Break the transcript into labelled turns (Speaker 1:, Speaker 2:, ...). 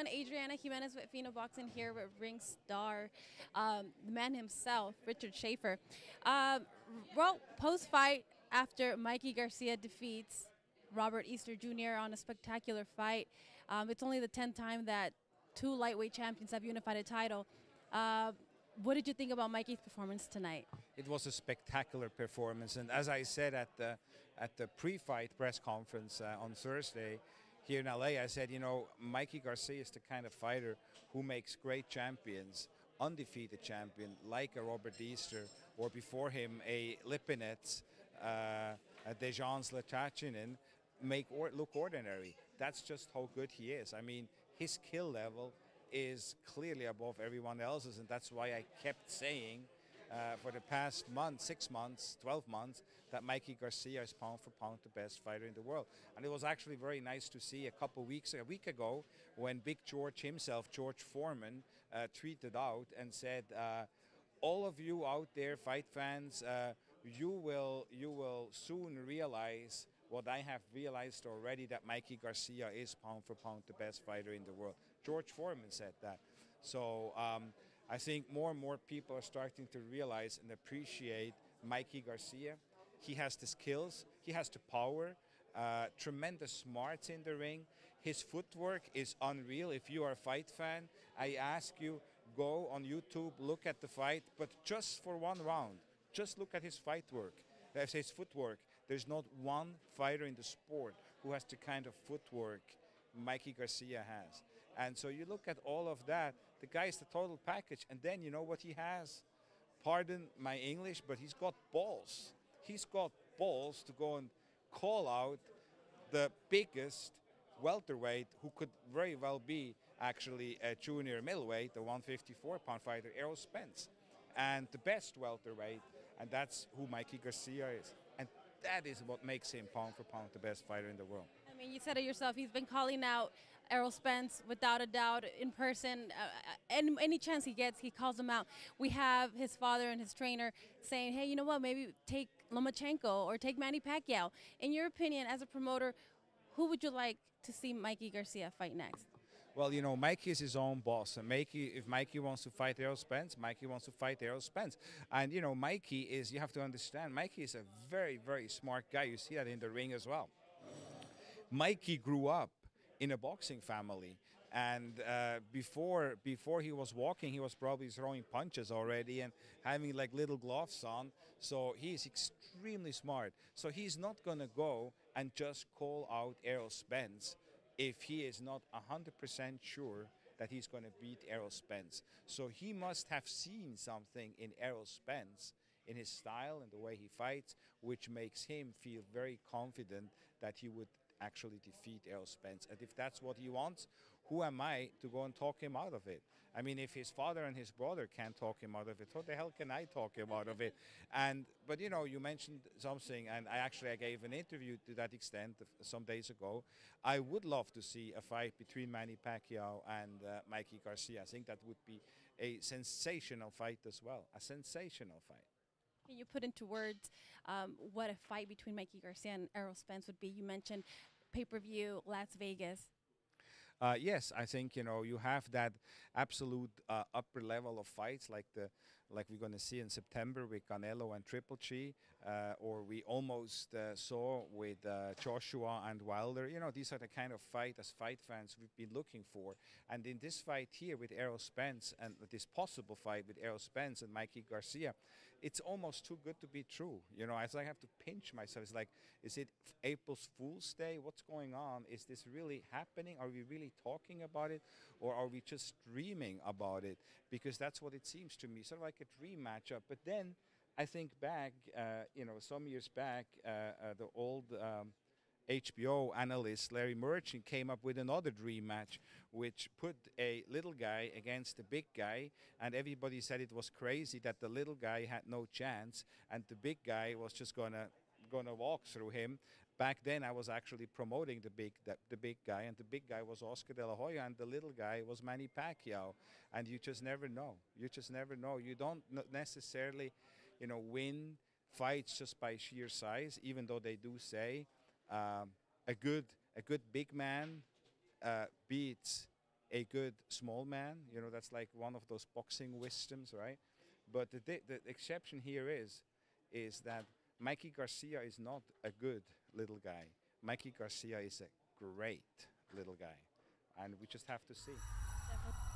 Speaker 1: everyone. Adriana Jimenez with Fino Boxing here with ring star, the man himself, Richard Schaefer. Well, post-fight after Mikey Garcia defeats Robert Easter Jr. on a spectacular fight. It's only the 10th time that two lightweight champions have unified a title. What did you think about Mikey's performance tonight?
Speaker 2: It was a spectacular performance, and as I said at the pre-fight press conference on Thursday here in LA, I said, you know, Mikey Garcia is the kind of fighter who makes great champions, undefeated champion like a Robert Easter, or before him a Lipinets, a Dejans Latachinen, look ordinary. That's just how good he is. I mean, his skill level is clearly above everyone else's, and that's why I kept saying for the past month, 6 months, 12 months, that Mikey Garcia is pound for pound the best fighter in the world. And it was actually very nice to see a week ago, when Big George himself, George Foreman, tweeted out and said, all of you out there, fight fans, you will soon realize what I have realized already, that Mikey Garcia is pound for pound the best fighter in the world. George Foreman said that. So I think more and more people are starting to realize and appreciate Mikey Garcia. He has the skills, he has the power, tremendous smarts in the ring. His footwork is unreal. If you are a fight fan, I ask you, go on YouTube, look at the fight, but just for one round, just look at his his footwork. There's not one fighter in the sport who has the kind of footwork Mikey Garcia has. And so you look at all of that, the guy is the total package. And then you know what he has? Pardon my English, but he's got balls. He's got balls to go and call out the biggest welterweight, who could very well be actually a junior middleweight, the 154-pound fighter, Errol Spence. And the best welterweight, and that's who Mikey Garcia is. And that is what makes him pound for pound the best fighter in the world.
Speaker 1: I mean, you said it yourself. He's been calling out Errol Spence without a doubt in person. And any chance he gets, he calls him out. We have his father and his trainer saying, hey, you know what, maybe take Lomachenko or take Manny Pacquiao. In your opinion, as a promoter, who would you like to see Mikey Garcia fight next?
Speaker 2: Well, you know, Mikey is his own boss. And if Mikey wants to fight Errol Spence, Mikey wants to fight Errol Spence. And, you know, Mikey is, you have to understand, Mikey is a very, very smart guy. You see that in the ring as well. Mikey grew up in a boxing family. And before he was walking, he was probably throwing punches already and having like little gloves on. So he's extremely smart. So he's not going to go and just call out Errol Spence if he is not 100% sure that he's going to beat Errol Spence. So he must have seen something in Errol Spence, in his style and the way he fights, which makes him feel very confident that he would actually defeat Errol Spence. And if that's what he wants, who am I to go and talk him out of it? I mean, if his father and his brother can't talk him out of it, what the hell can I talk him out of it? But you know, you mentioned something, and I gave an interview to that extent some days ago. I would love to see a fight between Manny Pacquiao and Mikey Garcia. I think that would be a sensational fight as well, a sensational fight.
Speaker 1: Can you put into words what a fight between Mikey Garcia and Errol Spence would be? You mentioned pay-per-view, Las Vegas.
Speaker 2: Yes, I think, you know, you have that absolute upper level of fights like we're going to see in September with Canelo and Triple G, or we almost saw with Joshua and Wilder. You know, these are the kind of fight as fight fans we've been looking for. And in this fight here with Errol Spence, and this possible fight with Errol Spence and Mikey Garcia, it's almost too good to be true. You know, I have to pinch myself. It's like, is it April Fool's Day? What's going on? Is this really happening? Are we really talking about it? Or are we just dreaming about it? Because that's what it seems to me, sort of like a dream matchup. But then I think back, you know, some years back, the old HBO analyst Larry Merchant came up with another dream match, which put a little guy against the big guy, and everybody said it was crazy that the little guy had no chance, and the big guy was just gonna walk through him. Back then, I was actually promoting the big guy, and the big guy was Oscar De La Hoya, and the little guy was Manny Pacquiao. And you just never know. You just never know. You don't necessarily, you know, win fights just by sheer size, even though they do say a good big man beats a good small man. You know, that's like one of those boxing wisdoms, right? But the exception here is that Mikey Garcia is not a good little guy. Mikey Garcia is a great little guy, and we just have to see.
Speaker 1: Definitely.